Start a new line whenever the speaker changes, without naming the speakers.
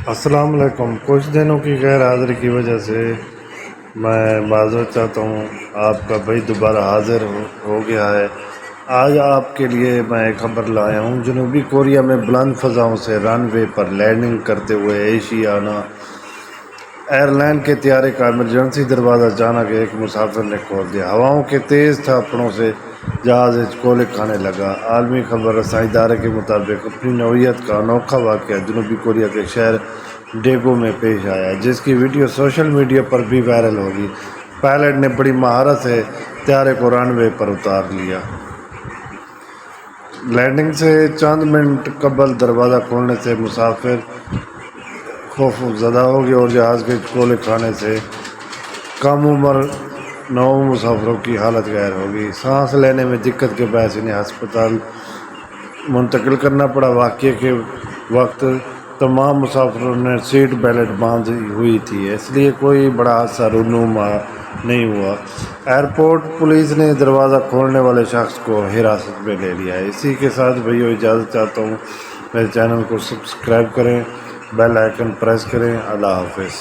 السلام علیکم۔ کچھ دنوں کی غیر حاضری کی وجہ سے میں معذرت چاہتا ہوں، آپ کا بھائی دوبارہ حاضر ہو گیا ہے۔ آج آپ کے لیے میں ایک خبر لایا ہوں۔ جنوبی کوریا میں بلند فضاؤں سے رن وے پر لینڈنگ کرتے ہوئے ایشیانا ایئر لائن کے طیارے کا ایمرجنسی دروازہ اچانک ایک مسافر نے کھول دیا۔ ہواؤں کے تیز تھاپڑوں سے جہاز کولے کھانے لگا۔ عالمی خبر رساں ادارے کے مطابق اپنی نوعیت کا انوکھا واقعہ جنوبی کوریا کے شہر ڈیگو میں پیش آیا، جس کی ویڈیو سوشل میڈیا پر بھی وائرل ہوگی۔ پائلٹ نے بڑی مہارت سے طیارے کو رن وے پر اتار لیا۔ لینڈنگ سے چند منٹ قبل دروازہ کھولنے سے مسافر خوف زدہ ہو گئے اور جہاز کے کولے کھانے سے کم عمر 9 مسافروں کی حالت غیر ہو گئی۔ سانس لینے میں دقت کے باعث انہیں ہسپتال منتقل کرنا پڑا۔ واقعے کے وقت تمام مسافروں نے سیٹ بیلٹ باندھی ہوئی تھی، اس لیے کوئی بڑا حادثہ رونما نہیں ہوا۔ ایئرپورٹ پولیس نے دروازہ کھولنے والے شخص کو حراست میں لے لیا ہے۔ اسی کے ساتھ بھائیو اجازت چاہتا ہوں، میرے چینل کو سبسکرائب کریں، بیل آئیکن پریس کریں۔ اللہ حافظ۔